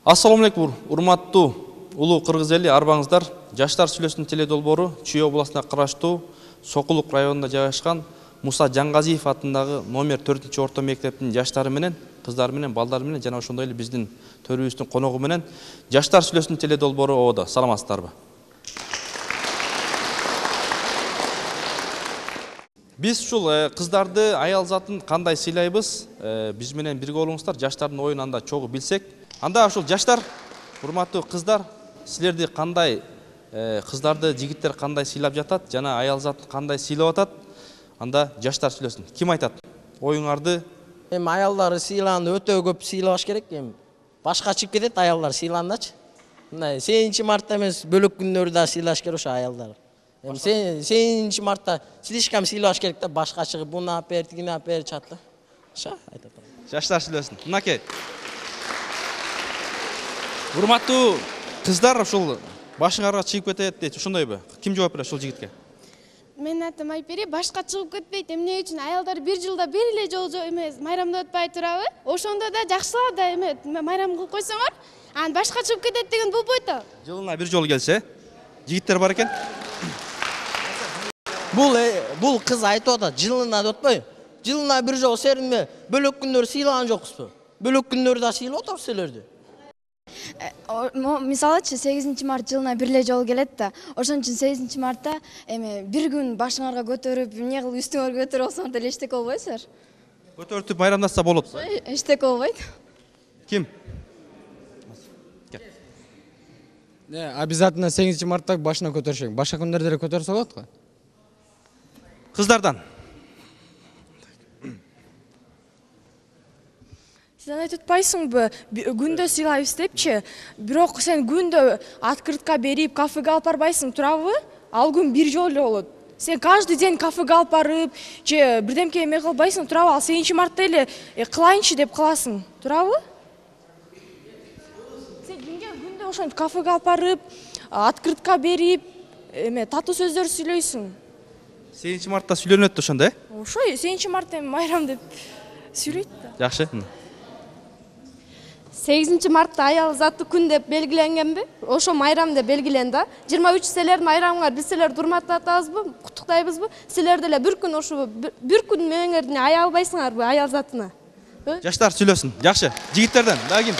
Assalamu алейкум, урматтуу улуу кыргыз эли, арбаңыздар. Жаштар сүйлөсүнүн теледолбору Чүй областына караштуу Сокулук районунда жайгашкан Муса Жаңгазиев атындагы номер 4 орто мектептин жаштары менен, кыздары менен, балдары менен жана ошондой эле биздин төрүбүздүн коногу менен Жаштар сүйлөсүнүн теледолбору ободо. Саламатсыздарбы? Биз ушул кыздарды, аял затын кандай сыйлайбыз? Биз менен бирге болуңуздар, жаштардын оюн анда чогуу билсек. Анда ушул жаштар, урматтуу кыздар, силерди кандай, кыздарды жигиттер кандай сыйлап жатат, жана аял затын кандай сыйлап атат? Анда жаштар сүйлөсүн. Ким айтат? Оюңарды? Эми аялдар сыйланды өтө көп сыйлаш керек. Эми башка чыгып кетет аялдар сыйландачы. Мындай 8 мартта эмес, бөлөк күндөрдө да сыйлаш керек ошо аялдар. Эми 8 мартта слишком сыйлаш керек да, башка чыгып буну апер, тигини апер чатты. Ошо айтат. Жаштар сүйлөсүн. Мынакей. Урматтуу кыздар, ушул башыңарга чыгып кетет дейт, ошондойбу? Ким жооп берет ушул жигитке? Мен атым Айпери, башка чыгып кетпейт. Эмне үчүн аялдар бир жылда бир эле жолу эмес майрамда өтпөй турабы? Ошондо да жакшылап да эме майрам кылып койсоңор, анан башка чыгып кетет деген болбойт да. Жылына бир жолу келсе, жигиттер бар экен. Бул кыз айтып атат, жылына да өтпөй. Жылына бир жолу серинме бөлөк күндөр сыйлаган жокпузбу? Бөлөк күндөр да сыйлап атабыз силерди. Мисалычы 8 март жылына бир эле жолу келет да. Ошон үчүн 8 мартта эме бир күн башыңарга көтөрүп, эмне кылып үстүңөргө көтөрүп алсаң деле эчтеке болбойсуңар. Көтөрүп майрамдашса болот. Эчтеке болбойт. Ким? Обязательно 8 мартта башына көтөрүшөк. Башка күндөрдө деле көтөрсө болот го. Кыздардан. Сен айтып атпайсыңбы, күндө сыйлайбыз депчи, бирок сен күндө открытка берип, кафеге алып барбайсың, турабы? Ал күн бир жолу эле болот. Сен каждый день кафеге алып барып, же бирдемке эме кылбайсың, турабы? Ал 8 мартта эле кылайынчы деп кыласың, турабы? Сен күндө ошентип кафеге алып барып, открытка берип, эме татуу сөздөр сүйлөйсүң. 8 мартта сүйлөнөт ошондо, Ошо 8 мартта майрам деп сүйлөйт да. Жакшы. 8 мартта аял заты күн деп белгиленгенби? Ошо майрам деп белгилен да. 23 силердин майрамыңар биз силерди урматтатабызбы, куттуктайбызбы? Силер деле бир күн ошо бир күн мээңердин ая албайсыңарбы аял затына? Жаштар сүйлөсүн. Жакшы. Жигиттерден дагы ким?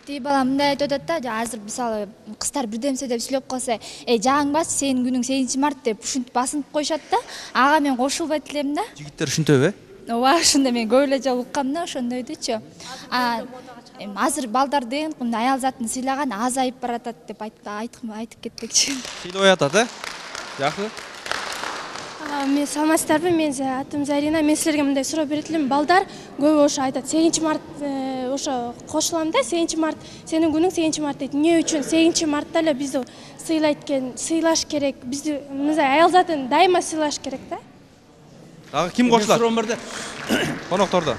Тиги бала мындай айтып атат да, азыр мисалы кыздар бирдемсе деп сүйлөп калса, жааңбас, сенин күнүң 8 март деп ушинтип басынып коюшат да. Ага мен кошулбайт элем да. Жигиттер ушинтеби? Ооба, ошондо мен көп эле жолу уккам да, ошондойдучу. Азыр балдар деген аял затын сыйлаган азайып баратат деп айтып кетпекчи. Сыйлабай атат, Жакшы. Мен саламатсыздарбы? Мен атым Зарина. Мен силерге мындай суроо берет элем. Балдар көбү ошо айтат. 8 март ошо кошулам да. 8 март сенин күнүң 8 март дейт. Эмне үчүн 8 мартта эле бизди сыйлайт экен, сыйлаш керек. Бизди мындай аял затын дайыма сыйлаш керек да. Дагы ким кошулат? Суроом бар да. Коноктордо.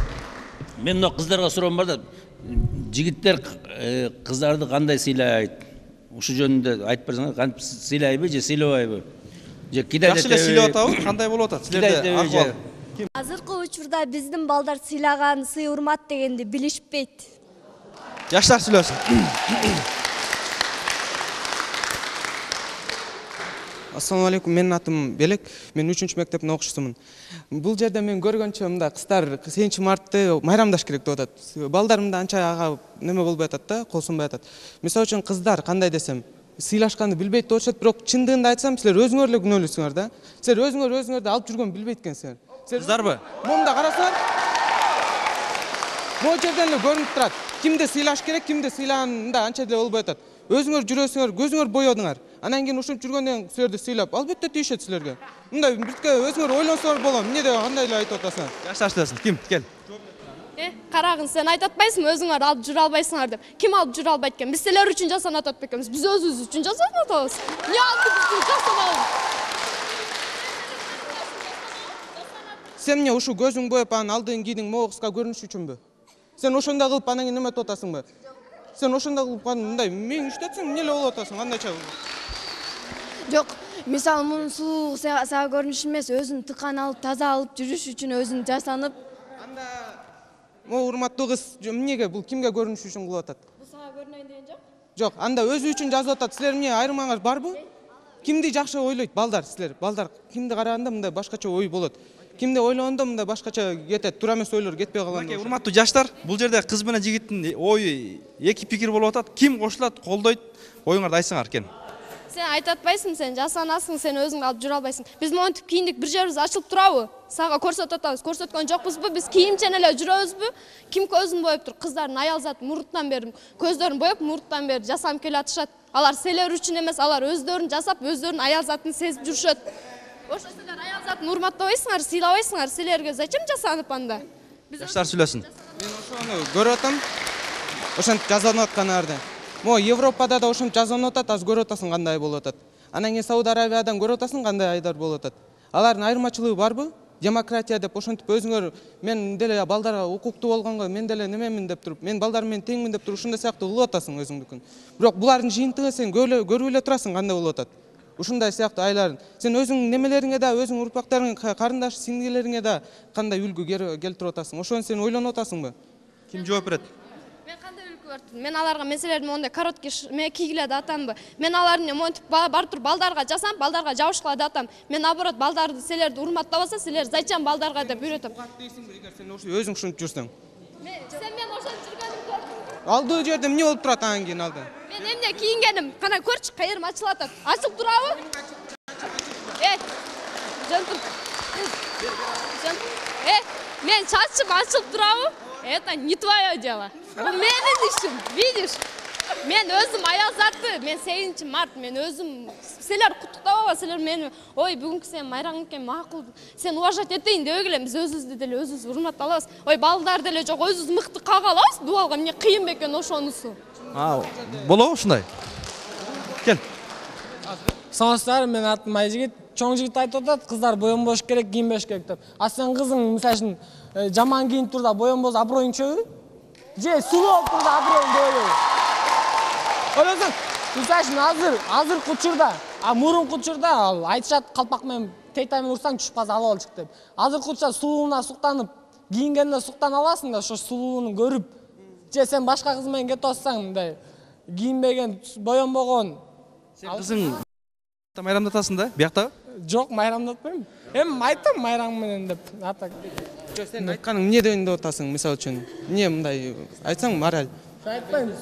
Мен мына кыздарга суроом бар да. Жигиттер кыздарды кандай сыйлайт? Ушу жөнүндө айтып берсеңер, кантип сыйлайбы же сыйлабайбы? Же кидайт Жакшы эле сыйлап атабы? Кандай болуп атат? Силерде акыбал. Азыркы учурда биздин балдар сыйлаган сый урмат дегенди билишпейт. Жаштар сүйлөсүн. Assalamu alaikum, менин атым Белек, мен 3-чү мектептин окуучусумун. Бул жерде мен көргөнчө мында кыздар 8 мартты майрамдаш керек деп атат. Балдар мында анча ага неме болбой атат да, кол сунбай атат. Мисалы үчүн кыздар кандай десем, сыйлашканды билбейт деп атышат, бирок чындыгында айтсам, силер өзүңөр эле күнөөлүүсүңөр да. Силер өзүңөрдү алып жүргөн билбейт экенсиңер. Кыздарбы? Момда карасаңар, могу жерден эле көрүнүп турат. Кимди сыйлаш керек, кимди сыйлаганда анча деле болбой атат. Өзүңөр жүрөсүңөр, көзүңөр боёдуңар. Анан кийин ушинтип жүргөндөн силерди сыйлап, албетте тийишет силерге. Мындай бирке өзүңөр ойлонсоңор болот. Эмне деп кандай эле айтып атасың? Жаштар сүйлөсүн. Ким? Кел. Карагын, сен айтып атпайсыңбы өзүңөр алып жүрө албайсыңар деп. Ким алып жүрө албайт экен? Биз силер үчүн жасанып атат экенбиз. Биз өзүбүз үчүн жасанып атабыз. Эмне алып жасанабыз? Сен эмне ушу көзүң боеп анан алдың кийдиң могу кызга көрүнүш үчүнбү? Сен ошондой кылып анан кийин неме деп атасыңбы? Сен ошондой кылып мындай мең иштетсең эмне эле болуп атасың? Кандайча? Жок, мисалы мунун сулуу сага көрүнүш эмес, өзүн тыкан алып, таза алып жүрүш үчүн өзүн жасанып. Анда Могу урматтуу кыз эмнеге бул кимге көрүнүш үчүн кылып атат? Бул сага көрүнөйүн деген жок. Жок, анда өзү үчүн жазып атат. Силер эмне айырмаңар барбы? Кимди жакшы ойлойт балдар силер? Балдар кимди караганда мындай башкача ой болот. Кимди ойлогондо мындай башкача кетет. Туура эмес ойлор кетпей калган. Урматтуу жаштар, бул жерде кыз менен жигиттин ою эки пикир болуп атат. Ким кошулат, колдойт? Оюңарды айтсаңар кен. Сен айта атпайсың, сен жасанасың, сен өзүң алып жүрө албайсың. Биз монтип кийиндик бир жерибиз ачылып турабы? Сага көрсөтүп атабыз, көрсөткөн жокпузбу? Биз кийимчен эле жүрөбүзбү? Ким көзүн боеп тур? Кыздардын аял заты мурттан бери көздөрүн боеп, мурттан бери жасанып келатышат. Алар силер үчүн эмес, алар өздөрүн жасап, өздөрүнүн аял затын сезип жүрүшөт. Ошо силер аял затын урматтабайсыңар, сыйлабайсыңар. Силерге зачем жасанып анда? Жаштар сүйлөсүн. Мен ошону көрүп атам. Ошентип жазанып атканарды. Мо Европада да ошентип жазанып атат, аз көрүп атасың кандай болуп атат. Анан кийин Сауд Арабиядан көрүп атасың кандай айдар болуп атат. Алардын айырмачылыгы барбы? Демократия деп ошентип өзүңөр мен деле балдарга укуктуу болгонго мен деле немемин деп туруп, мен балдарым менен теңмин деп туруп ушундай сыяктуу кылып атасың өзүңдүкүн. Бирок булардын жыйынтыгы сен көрүп эле турасың кандай болуп атат. Ушундай сыяктуу айларын сен өзүң немелериңе да, өзүң урпактарыңа, карындаш сиңдилериңе да кандай үлгү келтирип атасың. Ошону сен ойлонуп атасыңбы? Ким жооп берет? Мен кандай үлгү бердим? Мен аларга меселердин мондай короткий кийгиле да атамбы. Мен алардын монтип бар тур балдарга жасам, балдарга жабышкыла да атам. Мен наоборот балдарды силерди урматтабаса, силер зачем балдарга деп үйрөтөм. Эгер сен өзүң ушинтип жүрсөң. Сен мен ошентип жүргөнүмдү көрдүңбү? Алдуу жерде эмне болуп турат анан кийин алда? Мен эмне кийингеним? Кана көрчү, кайерим ачылып атат. Ачылып турабы? Жантур. Мен чачым ачылып турабы? Это не твое дело. Бул менин ишим, видишь? Мен өзүм аял заты, мен 8 март, мен өзүм силер куттуктабаба, силер мени, ой, бүгүнкү сен майрам экен, макул, сен уважать этейин деп эле биз өзүбүздү деле өзүбүз урматтап алабыз. Ой, балдар деле жок, өзүбүз мыкты кага алабыз, дубалга эмне кыйын бекен ошонусу. Болобу ушундай? Кел. Саламатсыздар, мен атым Айжигит. Чоң жигит айтып атат, кыздар боенбош керек, кийинбеш керек деп. А сен кызың мисалы үчүн жаман кийинип турда боенбоз аброюң чөбү? Же сулуу болуп турда аброюң дөбү? Ойлосоң, мисалы үчүн азыр учурда, мурунку учурда айтышат калпак менен тейтай менен урсаң түшүп калса алып алчык деп. Азыркы учурда сулууна суктанып, кийингенине суктана аласың да, ошо сулууну көрүп, же сен башка кыз менен кетип атсаң, мындай кийинбеген, боенбогон. Сен кызың майрамдатасың да, биякта? Жок, майрамдатпайм. Эми айтам майрам менен деп. Атак. Жок, сен айтканың эмне деп атасың, мисалы үчүн? Эмне мындай айтсаң мораль? Айтпайм,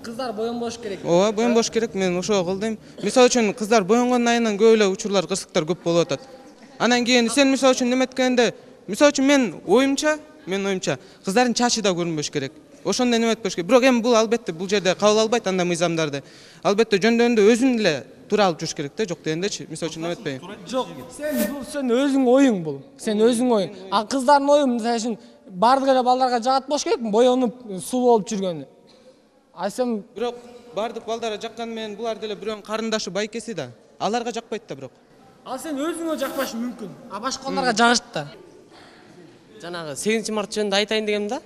кыздар боенбош керек. Ооба, боенбош керек, мен ошого кылдым. Мисалы үчүн кыздар боенгон айынан көп эле учурлар, кырсыктар көп болуп атат. Анан кийин сен мисалы үчүн неметкенде, мисалы үчүн мен оюмча, кыздардын чачы да көрүнбөш керек. Ошондой неметпеш керек. Бирок эми бул албетте бул жерде кабыл албайт андай мыйзамдарды. Албетте жөндөгөндө өзүң эле туура алып жүрүш керек да, жок дегендечи. Мисалы үчүн неметпейм. Жок, сен өзүң оюң бул. Сен өзүң оюң. А кыздардын ою мисалы үчүн бардык эле балдарга жагат болуш керек, боенуп сулуу болуп жүргөнү. А сен бирок бардык балдарга жакканы менен булар деле бирөөнүн карындашы байкеси да. Аларга жакпайт да бирок. Ал сен өзүңө жакпашы мүмкүн. А башкаларга жагышт да. Жанагы 8 март жөнүндө айтайын дегем да.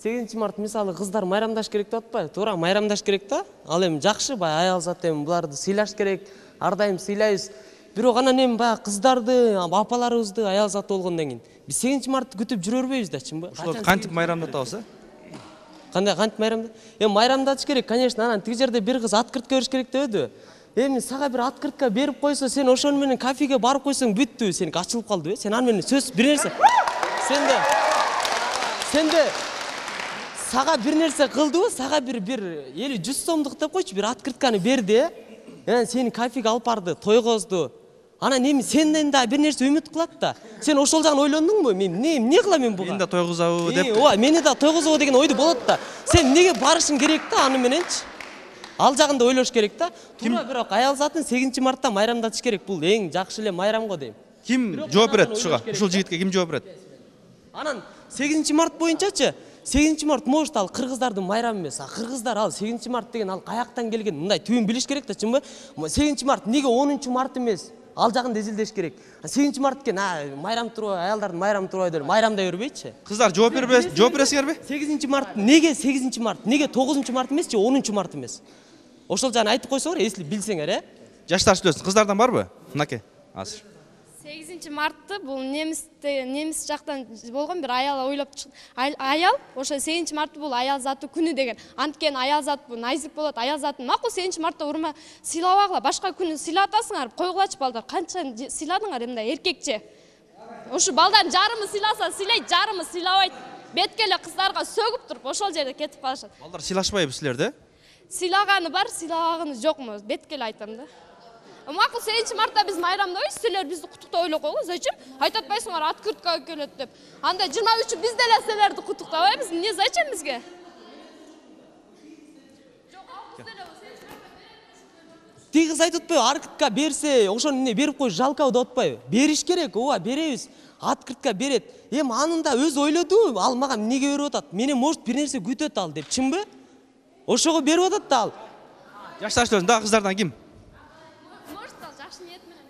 8 март мисалы кыздар майрамдаш керек деп атпайбы? Туура майрамдаш керек да. Ал эми жакшы, бай аял зат эми буларды сыйлаш керек. Ар дайым сыйлайбыз. Бирок анан эми бай кыздарды, апаларыбызды аял зат болгондон кийин биз 8 мартты күтүп жүрө бербейбиз да, чынбы? Ошолорду кантип майрамдатабыз, Кандай кантип майрамда? Эми майрамдатыш керек, конечно, анан тиги жерде бир кыз открытка бериш керек дебеди. Эми сага бир открытка берип койсо, сен ошону менен кафеге барып койсоң бүттү, сеники ачылып калдыбы? Сен аны менен сөз бир нерсе. Сенде сага бир нерсе кылдыбы? Сага бир 50-100 сомдук деп койчу, бир открытканы берди. Анан сени кафеге алып барды, тойгозду. Анан эми сенден да бир нерсе үмүт кылат да. Сен ошол жагын ойлондуңбу? Мен эмне кылам мен буга? Мени да тойгозобу деп. Ооба, мени да тойгозобу деген ойду болот да. Сен эмнеге барышың керек да аны мененчи? Ал жагын да ойлош керек да. Туура бирок аял затын 8 мартта майрамдатыш керек. Бул эң жакшы эле майрам го дейм. Ким жооп берет ушуга? Ушул жигитке ким жооп берет? Анан 8 март боюнчачы 8 март может ал кыргыздардын майрамы эмес. А кыргыздар ал 8 март деген ал каяктан келген? Мындай түбүн билиш керек да, чынбы? 8 март неге 10 март эмес? Ал жагын да изилдеш керек. 8 март экен, майрам турбай, аялдардын майрамы турбай деп майрамдай бербейчи? Кыздар жооп бересиңерби? 8 март неге 8 март? Неге 9 март эмес же 10 март эмес? Ошол жагын айтып койсоңор, эсли билсеңер, Жаштар сүйлөсүн. Кыздардан барбы? Мынакей. Азыр. 8 мартты бул немис жактан болгон бир аял ойлоп аял ошо 8 мартты бул аял заты күнү деген. Анткени аял зат бул найзик болот, аял затын макул 8 мартта урма сыйлабагыла, башка күнү сыйлатасыңар, койгулачы балдар. Канча сыйладыңар эмне эркекче? Ушу балдардын жарымы сыйласа сыйлайт, жарымы сыйлабайт. Бетке эле кыздарга сөгүп туруп ошол жерде кетип калышат. Балдар сыйлашпайбы силерде? Сыйлаганы бар, сыйлаганы жокму? Бетке эле айтам да. Макул 8 мартта биз майрамдабыз, силер бизди куттуктойло койгула. Зачем? Айтатпайсыңар открытка келет деп. Анда 23 биз деле силерди куттуктабайбыз. Не зачем бизге? Тигиз айтып атпайбы, открытка берсе, ошону эмне берип коюш жалко деп атпайбы? Бериш керек, ооба, беребиз. Открытка берет. Эми анында өз ойлоду, ал мага эмнеге берип атат? Менен может бир нерсе күтөт ал деп, чынбы? Ошого берип атат да ал. Жашташтар, дагы кыздардан ким?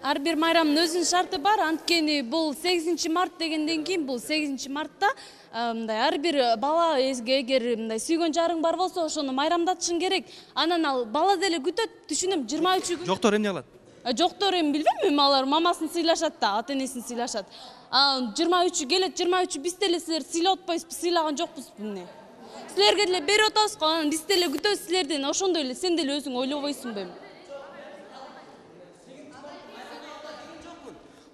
Ар бир майрамдын өзүнүн шарты бар, анткени бул 8 март дегенден кийин бул 8 мартта мындай ар бир бала эгер мындай сүйгөн жарың бар болсо, ошону майрамдатышың керек. Анан ал бала деле күтөт, түшүнөм, 23 күн. Жоктор эмне кылат? Жоктор эми билбейм, алар мамасын сыйлашат да, ата энесин сыйлашат. 23 келет, 23 биз деле силер сыйлап атпайсызбы, сыйлаган жокпузбу эмне? Силерге деле берип атабыз го, анан биз деле күтөбүз силерден, ошондой эле сен деле өзүң ойлобойсуңбу эми?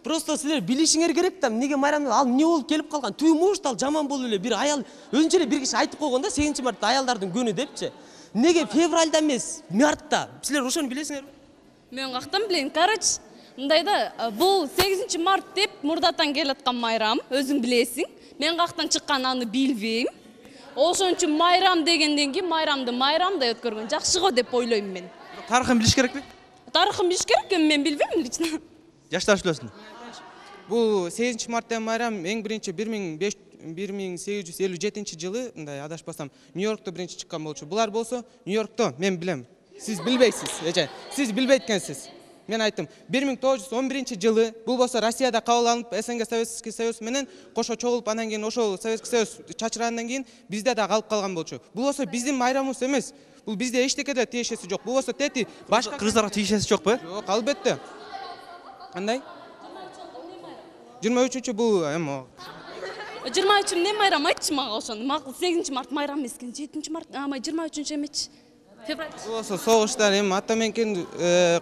Просто силер билишиңер керек да, эмнеге майрамда ал эмне болуп келип калган? Түбү может ал жаман болуп эле бир аял өзүнчө эле бир киши айтып койгон да 8 мартта аялдардын күнү депчи. Эмнеге февралда эмес, мартта? Силер ошону билесиңерби? Мен кактан билейм, короче, мындай да, бул 8 март деп мурдатан келаткан майрам, өзүң билесиң. Мен кактан чыккан аны билбейм. Ошон үчүн майрам дегенден кийин майрамды майрамдай өткөргөн жакшы го деп ойлойм мен. Тарыхын билиш керекпи? Тарыхын билиш керек, мен билбейм лично. Жаштар билесин. Бул 8 мартта майрам эң биринчи 1857 жылы, мындай адашпасам, Нью-Йоркто биринчи чыккан болчу. Булар болсо Нью-Йоркто, мен билем. Сиз билбейсиз, сиз билбейт экенсиз. Мен айттым, 1911 жылы бул болсо Россияда кабыл алынып, СНГ Советский Союз менен кошо чогулуп, анан кийин ошол Советский Союз чачырагандан кийин бизде да калып калган болчу. Бул болсо биздин майрамыбыз эмес. Бул бизде эчтекеде тиешеси жок. Бул болсо тети башка кыздарга тиешеси жокпу? Жок, албетте. Кандай? 23 бул эми 23 эмне майрам айтчы мага ошону. Макул 8 март майрам эмес экен, 7 март, 23 эмечи. Февраль. Болсо согуштар эми ата менен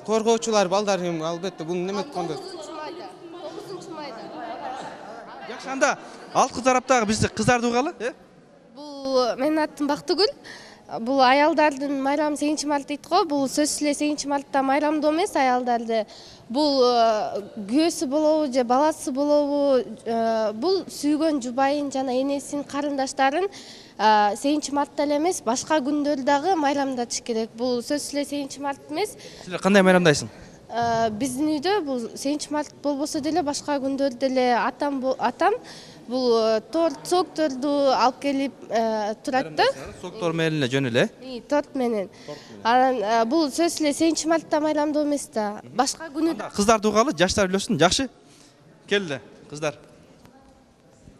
коргоочулар балдар эми албетте бул неме эткенде. 9 майда. 9 майда. Жакшы, анда алткы тараптагы бизди кыздарды угалы, Бул менин атым Бактыгүл. Бул аялдардын майрамы 8 март дейт го. Бул сөзсүз эле 8 мартта майрамдоо эмес аялдарды. Бул күйөөсү болобу же баласы болобу, бул сүйгөн жубайын жана энесин, карындаштарын 8 мартта эле эмес, башка күндөрдө дагы майрамдатыш керек. Бул сөзсүз эле 8 март эмес. Силер кандай майрамдайсың? Биздин үйдө бул 8 март болбосо деле башка күндөрдө деле атам бул торт, сокторду алып келип турат да. Соктор менен эле жөн эле. Торт менен. Анан бул сөзсүз эле 8 мартта майрамдоо эмес да. Башка күнү Кыздарды угалы, жаштар билесин. Жакшы. Келди, кыздар.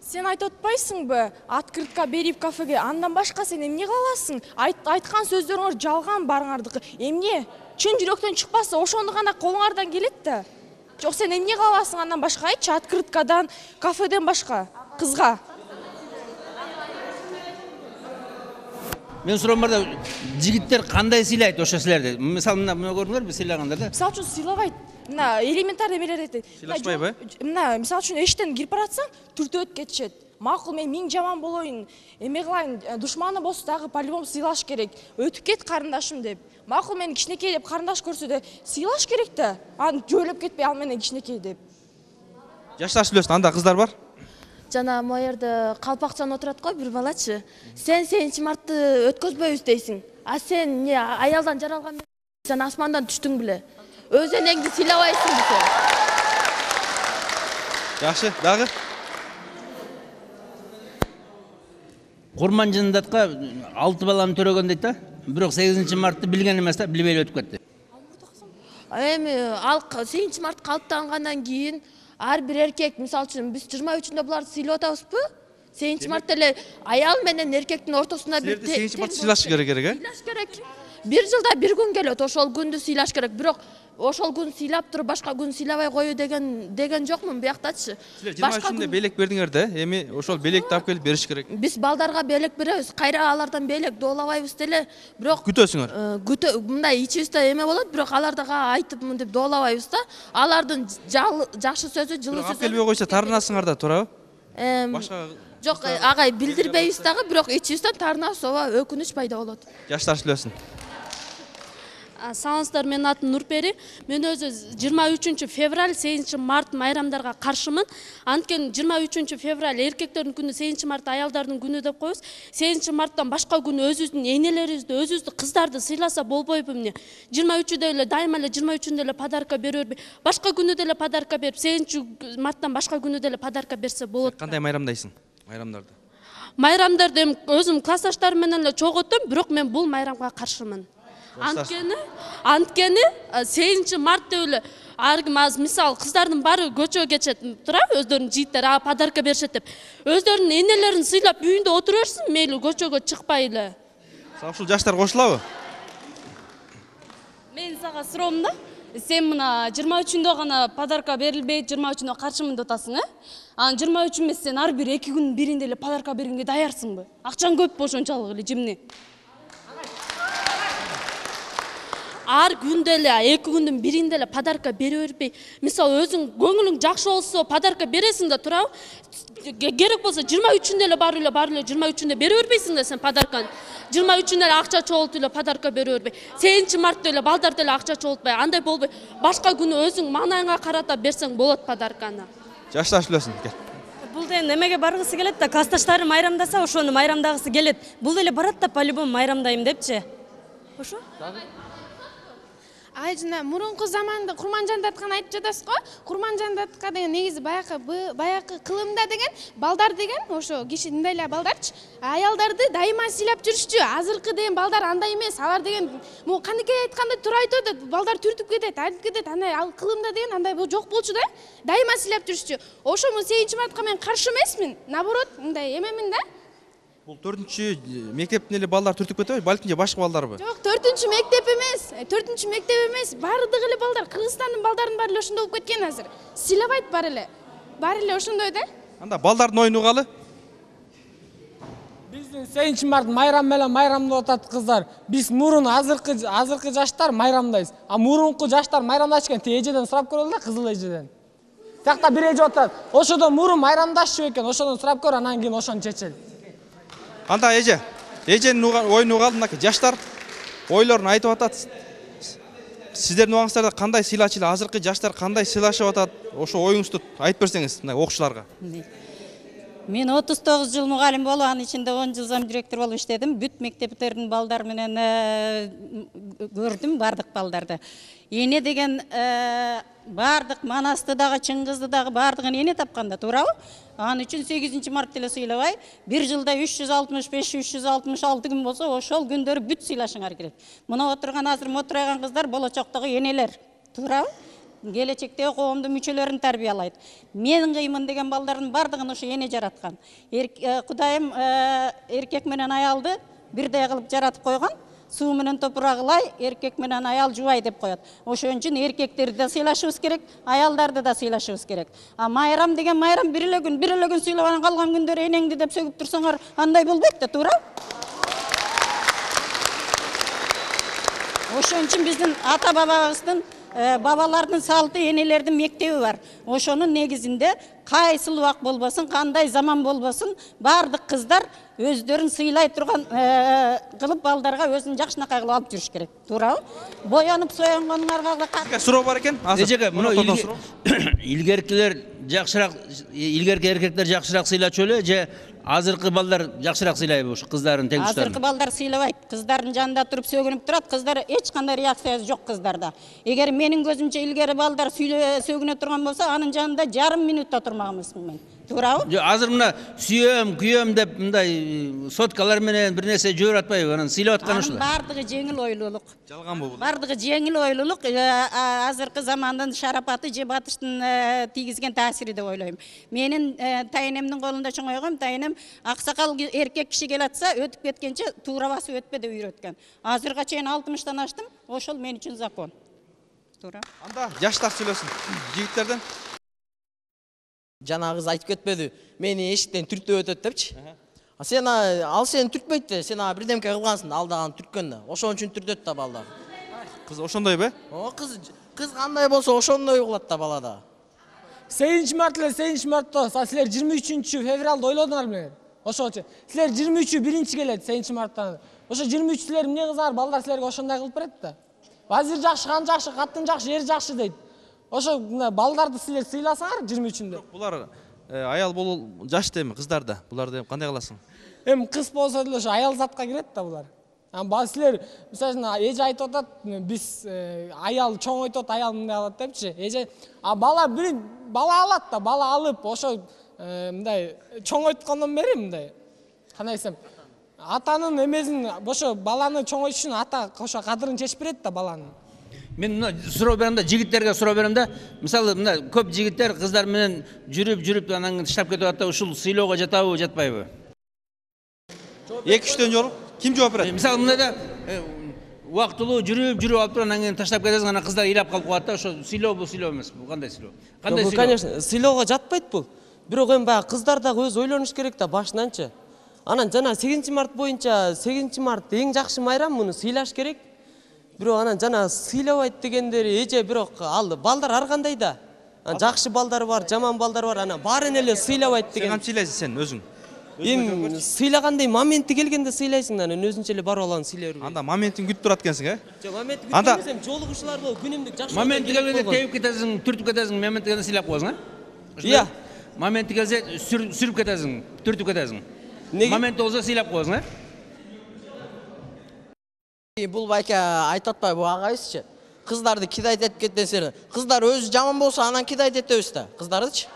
Сен айтып атпайсыңбы, открытка берип кафеге, андан башка сен эмне кыласың? Айткан сөздөрүңөр жалган барыңардыкы. Эмне? Чын жүрөктөн чыкпаса, ошону гана колуңардан келет да. Жок, сен эмне кыласың андан башка айтчы, открыткадан, кафеден башка кызга. Мен суроом бар да, жигиттер кандай сыйлайт ошо силерди? Мисалы мына көрдүңөрбү сыйлагандарды? Мисалы үчүн сыйлабайт. Мына элементарный эмелерди айтат. Сыйлашпайбы? Мына мисалы үчүн эшиктен кирип баратсаң, түртөт кетишет. Макул, мен миң жаман болоюн, эме кылайын, душманы болсо дагы по-любому сыйлаш керек. Өтүп кет карындашым деп. Макул, мен кичинекей деп карындаш көрсө да сыйлаш керек да. Аны жөөлөп кетпей ал менен кичинекей деп. Жаштар билесин, анда кыздар бар. Жана могу жерде калпакчан отурат го бир балачы. Сен 8 мартты өткөзбөйбүз дейсиң. А сен эмне аялдан жаралган сен асмандан түштүң беле? Өз энеңди сыйлабайсыңбы сен? Жакшы, дагы. Курман жындатка 6 баланы төрөгөн дейт да. Бирок 8 мартты билген эмес да, билбей эле өтүп кетти. Эми ал 8 март калыптангандан кийин ар бир эркек, мисалы үчүн биз 23-ндө буларды сыйлап атабызбы? 8 мартта эле аял менен эркектин ортосунда бир 8 март сыйлаш керек, Сыйлаш керек. Бир жылда бир күн келет, ошол күндү сыйлаш керек. Бирок ошол күн сыйлап туруп башка күн сыйлабай кою деген жокмун бияктачы. Силер 23-нде белек бердиңер да, эми ошол белекти алып келип бериш керек. Биз балдарга белек беребиз, кайра алардан белек доолабайбыз деле, бирок Күтөсүңөр. мындай ичибизде эме болот, бирок аларга айтып мынтип доолабайбыз да. Алардын жакшы сөзү, жылуу сөзү. Алып келбей койсо тарынасыңар да, туурабы? Башка Жок, агай билдирбейбиз дагы, бирок ичибизден тарынабыз, ооба, өкүнүч пайда болот. Жаштар сүйлөсүн. Саламатсыздар, менин атым Нурпери. Мен өзү 23 февраль 8 март майрамдарга каршымын. Анткени 23 февраль эркектердин күнү, 8 март аялдардын күнү деп коебуз. 8 марттан башка күнү өзүбүздүн энелерибизди, өзүбүздүн кыздарды сыйласа болбойбу эмне? 23-дө эле дайыма эле 23-дө эле подарка бере бербей, башка күнү деле подарка берип, 8 марттан башка күнү деле подарка берсе болот. Кандай майрамдайсың? Майрамдарды. Майрамдарды өзүм классташтарым менен эле чогултам, бирок мен бул майрамга каршымын. Анткени 8 март деп эле ар ким азыр мисалы кыздардын баары көчөгө кечет, туурабы, өздөрүнүн жигиттери подарка беришет деп. Өздөрүнүн энелерин сыйлап үйүндө отура берсин, мейли көчөгө чыкпай эле. Ушул жаштар кошулабы? Мен сага суроом да. Сен мына 23-дө гана подарка берилбей, 23-дө каршымын деп атасың, Анан 23 эмес, сен ар бир 2 күнүн биринде эле подарка бергенге даярсыңбы? Акчаң көппү ошончолук эле жемне? Ар күндө эле 2 күндүн биринде эле подарка бере бербей, мисалы өзүң көңүлүң жакшы болсо подарка бересиң да, туурабы? Керек болсо 23-дө эле баары эле 23-дө бере бербейсиң да сен подарканы. 23-дө эле акча чогултуп эле подарка бере бербей. 8 мартта эле балдар деле акча чогултпай, андай болбой, башка күнү өзүң маанайыңа карата берсең болот подарканы. Жаштар сүйлөсүн. Бул ден эмеге баргысы келет да, классташтары майрамдаса, ошону майрамдагысы келет. Бул деле барат да, по-любому майрамдайм депчи. Ошо? Ай жана мурунку заманда Курманжан даткан айтып жатасыз го. Курманжан датка деген негизи баякы кылымда деген балдар деген ошо киши мындай эле балдарчы, аялдарды дайыма сыйлап жүрүшчү. Азыркы деген балдар андай эмес. Алар деген могу канекей айткандай туура айтып, балдар түртүп кетет, айтып кетет. Андай ал кылымда деген андай жок болчу да. Дайыма сыйлап жүрүшчү. Ошону 8 мартка мен каршы эмесмин. Наоборот, мындай эмемин да. Бул 4-чү мектептин эле балдар түртүп кетеби? Балким же башка балдарбы? Жок, 4-чү мектеп эмес. 4-чү мектеп эмес. Бардыгы эле балдар, Кыргызстандын балдарынын баары эле ошондой болуп кеткен азыр. Сыйлабайт баары эле. Баары эле ошондой да. Анда балдардын оюну калы? Биздин 8 март майрам менен майрамдап атат кыздар. Биз мурун азыркы жаштар майрамдайбыз. А мурунку жаштар майрамдашкан эжеден сурап көрөлү да, кызыл эжеден. Тиякта бир эже отат. Ошодон мурун майрамдашчу экен, ошодон сурап көр, анан кийин ошону чечели. Анда эженин оюну калды, мынакей жаштар ойлорун айтып атат. Сиздердин убагыңыздарда кандай сыйлачу эле, азыркы жаштар кандай сыйлашып атат? Ошо оюңузду айтып берсеңиз, мына окуучуларга. Мен 39 жыл мугалим болуп, анын ичинде 10 жыл зам директор болуп иштедим. Бүт мектептердин балдары менен көрдүм, бардык балдарды. Эне деген бардык Манасты дагы, Чыңгызды дагы бардыгын эне тапканда, туурабы? Анын үчүн 8 март эле сыйлабай, бир жылда 365-366 күн болсо, ошол күндөрү бүт сыйлашыңар керек. Мына отурган азыр мотурайган кыздар болочоктогу энелер, туурабы? Келечектеги коомдун мүчөлөрүн тарбиялайт. Мен кыймын деген балдардын бардыгын ошо эне жараткан. Кудайым эркек менен аялды бирдей кылып жаратып койгон. Суу менен топурагылай, эркек менен аял жубай деп коет. Ошон үчүн эркектерди да сыйлашыбыз керек, аялдарды да сыйлашыбыз керек. А майрам деген майрам бир эле күн сыйлабан калган күндөрү энеңди деп сөгүп турсаңар, андай болбойт да, туура? Ошон үчүн биздин ата бабабыздын бабалардын салты, энелердин мектеби бар. Ошонун негизинде кайсыл убак болбосун, кандай заман болбосун, бардык кыздар өздөрүн сыйлай турган кылып балдарга өзүн жакшынакай кылып алып жүрүш керек. Туурабы? Боянып соёнгонуңарга Сизге суроо бар экен. Эжеге, мына илгеркилер жакшыраак, илгерки эркектер жакшыраак сыйлачу эле же азыркы балдар жакшыраак сыйлайбы ушу кыздардын теңдештери? Азыркы балдар сыйлабайт. Кыздардын жанында туруп сөгүнүп турат, кыздар эч кандай реакциясы жок кыздарда. Эгер менин көзүмчө илгери балдар сөгүнө турган болсо, анын жанында жарым минутта турмак эмесмин мен. Туурабы? Азыр мына сүйөм, күйөм деп мындай соткалар менен бир нерсе жиберип атпайбы? Анан сыйлап аткан ушул. Бардыгы жеңил ойлуулук. Жалган бул. Бардыгы жеңил ойлуулук, азыркы замандын шарапаты же батыштын тийгизген таасири деп ойлойм. Менин тайнемдин колунда чоңойгом, тайнем аксакал эркек киши келатса, өтүп кеткенче туура басып өтпө деп үйрөткөн. Азырга чейин 60-тан аштым, ошол мен үчүн закон. туура. Анда жаштар сүйлөсүн. Жигиттерден. Жана кыз айтып кетпеди. Мени эшиктен түртүп өтөт депчи. Сен ал сени түртпөйт да, сен бирдемке кылгансың, алдаган түрткөндө. Ошон үчүн түртөт да балдар. Кыз ошондойбу? Кыз кандай болсо ошондой кылат да балада. 8 март эле 8 мартта, силер 23 февралда ойлодуңар беле. Ошончо. Силер 23 келет 8 марттан. Ошо 23 силер эмне кылсаңар, балдар силерге ошондой кылып берет да. Вазир жакшы, хан жакшы, катын жакшы, эр жакшы дейт. Ошо балдарды силер сыйласаңар 23-нде. Булар аял болуу жаш деми, кыздарды. Буларды кандай кыласың? Кыз болсо деле ошо аял затка кирет да булар. Силер, мисалы эже айтып атат, биз аял чоң өтөт, аял мындай алат депчи. Эже бала алат да, бала алып ошо мындай чоң өткөндөн бери мындай. Кандай десем, атанын эмесин, ошо баланы чоң өтүшүн ата ошо кадырын чечип берет да баланын. Мен мына суроо берем да, жигиттерге суроо берем да. Мисалы мына көп жигиттер кыздар менен жүрүп анан кийин таштап кетип атат, ушул сыйлоого жатабы, жатпайбы? 2-3 жолу ким жооп берет? Мисалы мындай да убактылуу жүрүп алып туруп анан кийин таштап кетесиң, анан кыздар ыйлап калып калат да, ошо сыйлоо бул сыйлоо эмес, бул кандай сыйлоо? Кандай сыйлоо? Конечно, сыйлоого жатпайт бул. Бирок баягы кыздар дагы өзү ойлонуш керек да башынанчы. Анан жана 8 март боюнча 8 март эң жакшы майрам, муну сыйлаш керек. Бирок анан жана сыйлабайт дегендери эже, бирок ал балдар ар кандай да. Жакшы балдар бар, жаман балдар бар, анан баарын эле сыйлабайт деген. Сен кантип сыйлайсың сен өзүң? Сыйлагандай моменти келгенде сыйлайсың, анан өзүнчө эле бар баланы сыйлай бербейсиң. Анда моментин күтүп турат экенсиң, Жок, моментти күтүп эмес, жолугушуулар болуп, күнүмдүк жакшы. Моменти келгенде теуп кетесиң, түртүп кетесиң, моменти келгенде сыйлап коесуң, Iya. Моменти келсе сүрүп кетесиң, түртүп кетесиң. Моменти болсо сыйлап коесуң, Бул байке айтып атпайбы, бул агайыбызчы. Кыздарды кидайт этип кетесиңер. Кыздар өзү жаман болсо анан кидайт этебиз да, кыздардычы.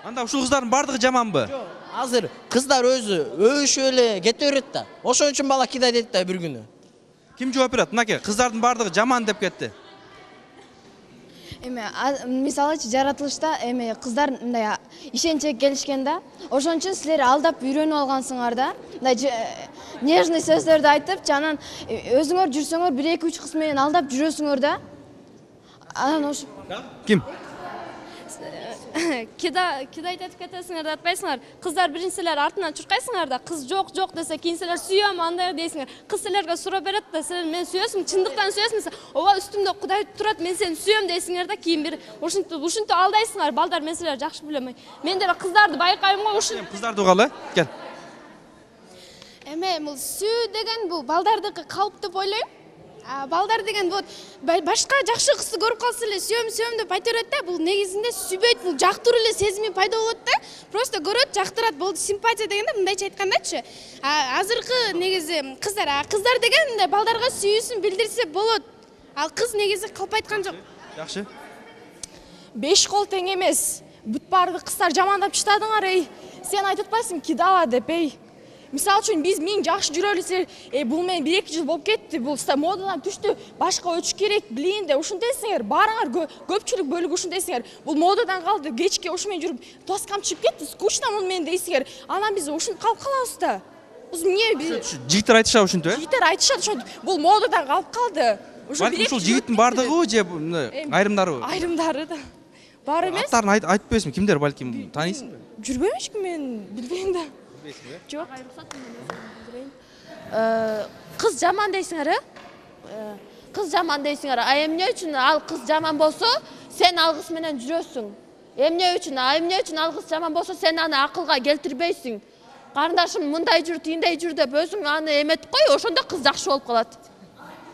Анда ушул кыздардын бардыгы жаманбы? Жок, азыр кыздар өзү өшүп эле кете берет да. Ошон үчүн бала кидайт этти да бир күнү. Ким жооп берет? Мынакей, кыздардын бардыгы жаман деп кетти. Мисалычы жаратылышта кыздар мындай ишенчке келишкен да. Ошон үчүн силер алдап үйрөнүп алгансыңар да. Мындай нежный сөздөрдү айтып, анан өзүңөр жүрсөңөр 1-2-3 кыз менен алдап жүрөсүңөр да. Анан ошо Ким? Кидайт этип кетесиңер да атпайсыңар. Кыздар биринчилер артынан чуркайсыңар да, кыз жок десе, кийин силер сүйөм андай дейсиңер. Кыз силерге суроо берет да, силер мен сүйөсүң, чындыктан сүйөсүң, ооба үстүмдө Кудай турат, мен сени сүйөм дейсиңер да, кийин бир ушинтип алдайсыңар. Балдар, мен силер жакшы билем. Мен деле кыздарды байкайм го, ушин. Кыздарды угалы, кел. Бул сүү деген бул балдардыкы калп деп ойлойм. Балдар деген вот башка жакшы кызды көрүп калса эле сүйөм деп айта берет да. Бул негизинде сүйбөйт, бул жактыруу эле сезими пайда болот да. Просто көрөт, жактырат, болду. Симпатия дегенде мындайча айткандачы. Азыркы негизи кыздар деген мындай балдарга сүйүүсүн билдирсе болот. Ал кыз негизи калп айткан жок. Жакшы. 5 кол тең эмес. Бүт баарды кыздар жамандап чыдадыңар, Сен айтып атпайсың кидала деп, Мисалы үчүн биз мен жакшы жүрөлү, силер бул менен 1-2 жыл болуп кетти, бул модадан түштү, башка өчүш керек, билейин деп ушунтесиңер, баарыңар көпчүлүк бөлүгү ушунтесиңер. Бул модадан калды, кечке ушу менен жүрүп, тоскам чыгып кетти, скучно муну менен дейсиңер. Анан биз ушинтип калып калабыз да. Биз эмне? Жигиттер айтышат ушинтип, Жигиттер айтышат ушинтип. Бул модадан калып калды. Балким ушул жигиттин бардыгыбы же айрымдарыбы? Айрымдары да. Бар эмес. Аттарын айтып берсиң, кимдер балким тааныйсың? Жүрбөйм эчким, мен билбейм да. Жок. Кыз жаман дейсиңер, Кыз жаман дейсиңер. Эмне үчүн ал кыз жаман болсо, сен ал кыз менен жүрөсүң. Эмне үчүн ал кыз жаман болсо, сен аны акылга келтирбейсиң. Карындашым мындай жүр, тиндей жүр деп өзүң аны эметип кой, ошондо кыз жакшы болуп калат.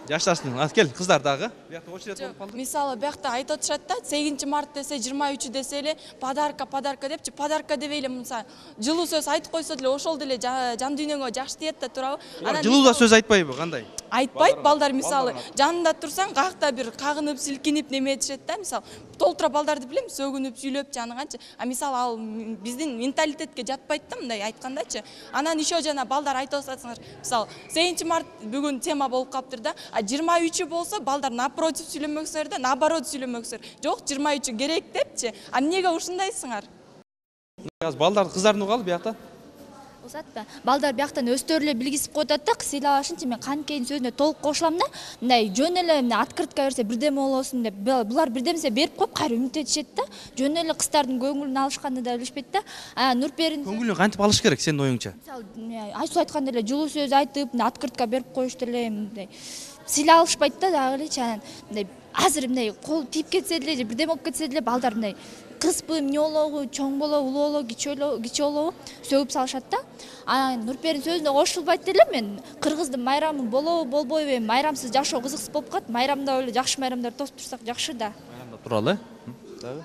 Жаштарсың, кел, кыздар дагы. Биякта очеред болуп калды. Мисалы, биякта айтып атышат да, 8 март десе, 23 десе эле подарка депчи, подарка дебей эле мынса жылуу сөз айтып койсо деле ошол деле жан дүйнөңө жакшы тиет да, туурабы? Жылуу да сөз айтпайбы, кандай? Айтпайт, балдар мисалы, жанында турсаң, каякта бир кагынып, силкинип неме этишет да, мисалы. Толтура балдарды билем, сөгүнүп, сүйлөп жаныганчы. Мисалы, ал биздин менталитетке жатпайт да, мындай айткандачы. Анан ишо жана балдар айтып атасыңар, мисалы, 8 март бүгүн тема болуп калыптыр да, 23 болсо балдар напротив сүйлөмөксүзөр да, наоборот сүйлөмөксүзөр. Жок, 23 керек депчи. Эмнеге ушундайсыңар? Балдар, кыздарды угалы биякта. кылсатпы. Балдар бияктан өздөрү эле билгизип коет да, сыйлабашынчы. Мен Каныкейдин сөзүнө толук кошулам да. Мындай жөн эле открытка берсе бирдеме болосун деп, булар бирдемесе берип коюп кайра үмүт этишет да. Жөн эле кыздардын көңүлүн алышканды да билишпейт да. Нурперин көңүлүн кантип алыш керек сенин оюңча? Мисалы, Айсу айткандай эле жылуу сөз айтып, открытка берип коюшту эле, мындай сыйлап алышпайт да дагы элечи. Мындай азыр мындай кол тийип кетсе деле, бирдеме болуп кетсе деле балдар мындай кызбы, эмне болобу, чоң болобу, улуу болобу, кичи болобу сөгүп салышат да. Нурперин сөзүнө кошулбайт деле, мен кыргыздын майрамы болобу, болбойбу, эми майрамсыз жашоо кызыксыз болуп калат. Майрамда эле жакшы майрамдар тосуп турсак жакшы да. Майрамда туралы, Дагы?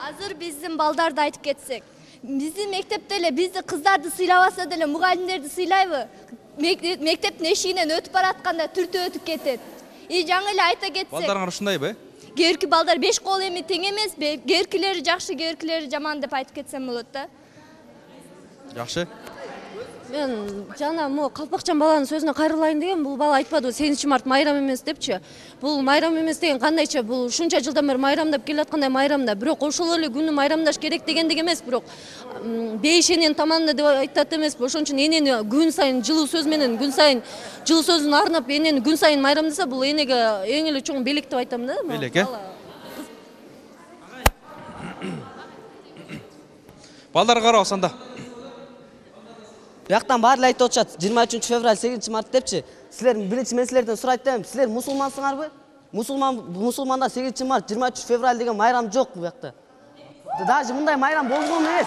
Азыр биздин балдарды айтып кетсек, биздин мектепте эле бизди кыздарды сыйлабаса деле мугалимдерди сыйлайбы? Мектептин эшигинен өтүп баратканда түртүп өтүп кетет. Жаңы эле айта кетсек. Балдарыңар ушундайбы? Кээрки балдар 5 кол эми тең эмес, кээркилери жакшы, кээркилери жаман деп айтып кетсем болот да. Жакшы. Мен жана мо Калпакчан баланын сөзүнө кайрылайын деген, бул бала айтпады 8 март майрам эмес депчи. Бул майрам эмес деген кандайча, бул ушунча жылдан бери майрамдап келаткандай майрамда, бирок ошол эле күнү майрамдаш керек дегендик эмес, бирок бейишенен таманда деп айтат эмес. Ошон үчүн энени күн сайын жылуу сөз менен, күн сайын жылуу сөзүн арнап энени күн сайын майрамдаса, бул энеге эң эле чоң белек деп айтам да. Белек, Балдар карабыз анда. Бияктан баары эле айтып атышат, 23 февраль 8 март депчи. Силер биринчи мен силерден сурайт элем, силер мусулмансыңарбы? Мусулманда 8 март 23 февраль деген майрам жок бу бияқта. Даже мындай майрам болгон эмес.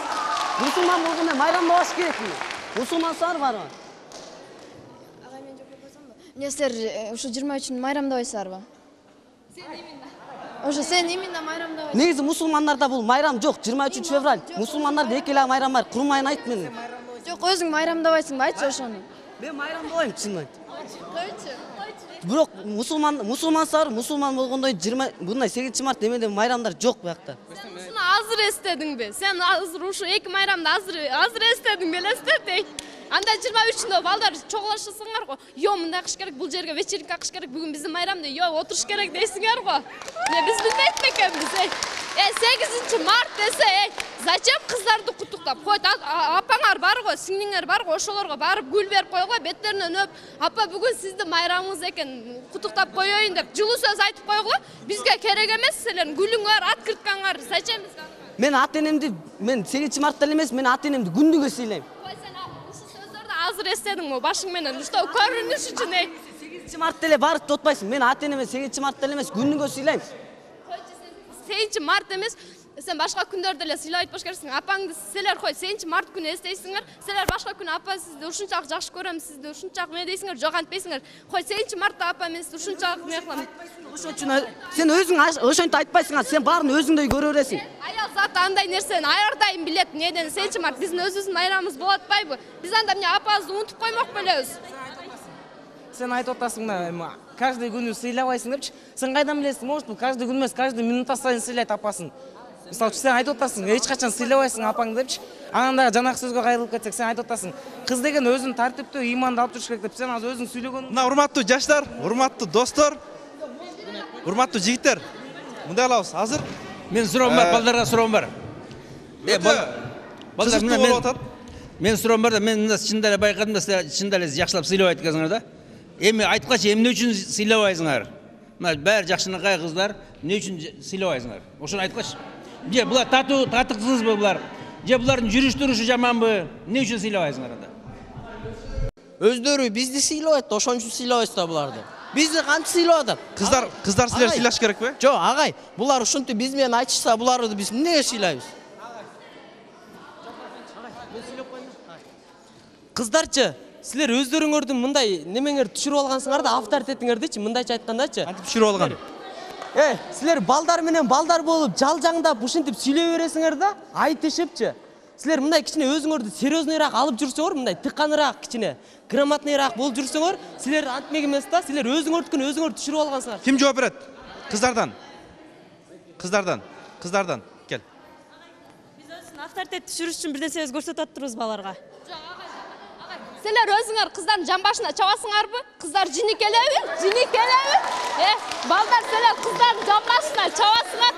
Мусулман болгондо майрам болуш керекми? Мусулмансыңар барбы? Агай, мен жооп койсомбу? Эмне силер ушу 23 майрамдабайсызарбы? Ошо сен именно майрамдабайсың. Негизи мусулмандарда бул майрам жок, 23 февраль. Мусулмандарда эки эле майрам бар. Курмайын айт мени. Жок, өзүң майрамдабайсыңбы? Айтчы ошону. Мен майрамдабайм, чынын айт. Койчу. Бирок мусулмансызар, мусулман болгондо 20 мындай 8 март эмеде майрамдар жок буякта. Ушуну азыр эстедиңби? Сен азыр ушу эки майрамды азыр эстедиңби элестет? Анда 23-ндө балдар чогулашсаңар го. Йо, мындай кыш керек, бул жерге вечеринка кыш керек, бүгүн биздин майрамда, йо, отуруш керек дейсиңер го. Биз билбейт бекенбиз. 8 март десе, зачем кыздарды куттуктап койт? Апаңар бар го, сиңдиңер бар го, ошолорго барып гүл берип койго, беттеринен өп, апа бүгүн сиздин майрамыңыз экен, куттуктап коеюн деп жылуу сөз айтып койго. Бизге керек эмес силердин гүлүңөр, открыткаңар. Зачем бизге? Мен ата-энемди, мен 8 мартта эмес, мен ата-энемди күндүгө сыйлайм. Азыр эстедиңби башың менен? Ушта көрүнүш үчүн 8 мартта эле барып тотпайсың. Мен ата-энеме 8 мартта эле эмес, күндүгө сыйлайм. 8 март эмес, сен башка күндөрдө эле сыйлап айтпаш керексиң. Апаңды силер кой 8 март күнү эстейсиңер. Силер башка күнү апа сизди ушунчалык жакшы көрөм, сизди ушунчалык эмне дейсиңер, жок антпейсиңер. Кой 8 мартта апа мен сизди ушунчалык эмне кылам. Ошон үчүн сен өзүң ошентип айтпайсыңар, сен баарын өзүңдөй көрө бересиң. Аял заты андай нерсени ар дайым билет. Неден 8 март биздин өзүбүздүн майрамыбыз болот атпайбы? Биз анда эмне апабызды унутуп коймок белебиз. Сен айтып атасың да, каждый күнү сыйлабайсың депчи. Сен кайдан билесиң, может, каждый күн эмес, каждый минутта сайын сыйлайт апасын. Мисалы үчүн сен айтып атасың, эч качан сыйлабайсың апаңды депчи. Анан да жанакы сөзгө кайрылып кетсек, сен айтып атасың, кыз деген өзүн тартиптүү, ыймандуу алып туруш керек деп. Сен азыр өзүң сүйлөгөн. Мына урматтуу жаштар, урматтуу достор, урматтуу жигиттер. Мындай алабыз. Азыр мен суроом бар, балдарга суроом бар. Балдар мына мен суроом бар да, мен мында чындап эле байкадым да, силер чындап эле жакшылап сыйлабайт экенсиңер да. Эми айткачы эмне үчүн сыйлабайсыңар? Мына баары жакшынакай кыздар, эмне үчүн сыйлабайсыңар? Ошону айткачы. Же булар татыксызбы булар? Же булардын жүрүш турушу жаманбы? Эмне үчүн сыйлабайсыңар анда? Өздөрү бизди сыйлабайт, ошон үчүн сыйлабайсыз да буларды. Бизди кантип сыйлап атат? Кыздар силер сыйлаш керекпи? Жок, агай, булар ушинтип биз менен айтышса, буларды биз эмнеге сыйлайбыз? Кыздарчы, силер өздөрүңөрдүн мындай немеңер түшүрүп алгансыңар да, авторитетиңердичи, мындайча айткандачы. Кантип түшүрүп алган? Силер балдар менен балдар болуп, жалжаңдап ушинтип сүйлөй бересиңер да, айтышыпчы. Силер мындай кичине өзүңөрдү серьезныйраак алып жүрсөңөр, мындай тыканыраак кичине, грамотныйраак болуп жүрсөңөр, силер антмек эмес да, силер өзүңөрдүкүн өзүңөр түшүрүп алгансыңар. Ким жооп берет? Кыздардан. Кел. Биз өзүн авторитет түшүрүш үчүн бирден сөз көрсөтүп атырбыз баларга. Силер өзүңөр кыздардын жамбашына чабасыңарбы? Кыздар жини келеби? Балдар силер кыздардын жамбашына чабасыңар.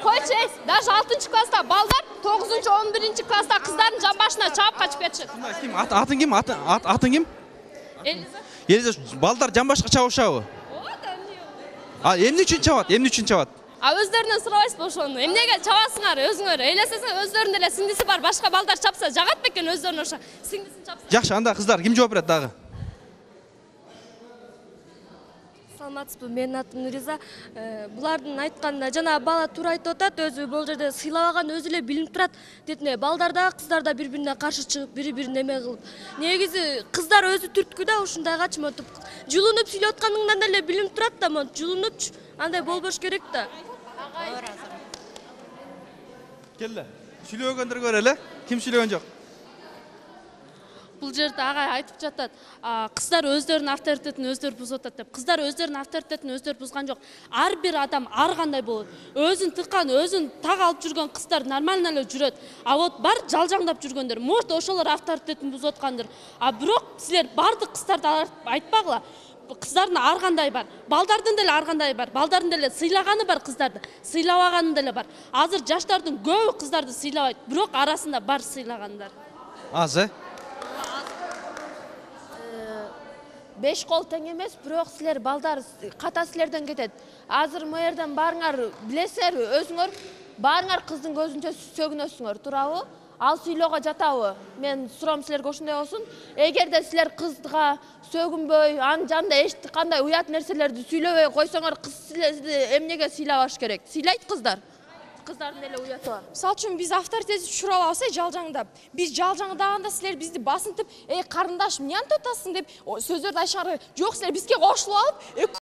Койчу, даже 6-класста балдар 9-11 класста кыздардын жан башына чаап качып кетишет. Ким? Атың ким? Атың ким? Элиза, балдар жан башка чабышабы? Эмне үчүн чабат? Эмне үчүн чабат? Өздөрүнөн сурабайсызбы ошону? Эмнеге чабасыңар өзүңөр? Элесесиң өздөрүнүн эле сиңдиси бар, башка балдар чапса жагат бекен өздөрүнө ошо. Сиңдисин чапса. Жакшы, анда кыздар ким жооп берет дагы? Саламатсызбы, менин атым Нуриза. Булардын айтканда жана бала туура айтып атат, өзү бул жерде сыйлабаган өзү эле билинип турат. Детине балдарда, кыздарда бири-бирине каршы чыгып, бири-бирин эме кылып. Негизи кыздар өзү түрткү да ушундайгачы монтип жулунуп сүйлөп атканыңдан эле билинип турат да, монт жулунупчу. Андай болбош керек да. Келе. Сүйлөгөндөр көрөлү. Ким сүйлөгөн жок? Бул жерде агай айтып жатат, кыздар өздөрүнүн авторитетин өздөрү бузуп атат деп. Кыздар өздөрүнүн авторитетин өздөрү бузган жок. Ар бир адам ар кандай болот. Өзүн тыккан, өзүн так алып жүргөн кыздар нормально эле жүрөт. А вот бар жалжаңдап жүргөндөр, может ошолор авторитетин бузуп аткандыр. А бирок силер бардык кыздарды айтпагыла. Кыздардын ар кандай бар. Балдардын деле ар кандай бар. Балдардын деле сыйлаганы бар кыздарды. Сыйлабаганы деле бар. Азыр жаштардын көбү кыздарды сыйлабайт, бирок арасында бар сыйлагандар. Аз, 5 кол тең эмес, бирок силер балдар ката силерден кетет. Азыр мэрден барыңар билесиңер, өзүңөр барыңар кыздын көзүнчө сөгүнөсүңөр, туурабы? Ал сүйлөөгө жатабы? Мен сурам силерге ошондой болсун. Эгерде силер кызга сөгүнбөй, анын жанында эч кандай уят нерселерди сүйлөбөй койсоңор, кыз силерди эмнеге сыйлабаш керек? Сыйлайт кыздар. Кыздардын эле уяты бар. Мисалы үчүн биз авторитетти түшүрүп алабыз, жалжаңдап. Биз жалжаңдаганда силер бизди басынтып, карындаш, эмне антып атасың деп сөздөрдү айтышары, жок, силер бизге кошулуп алып,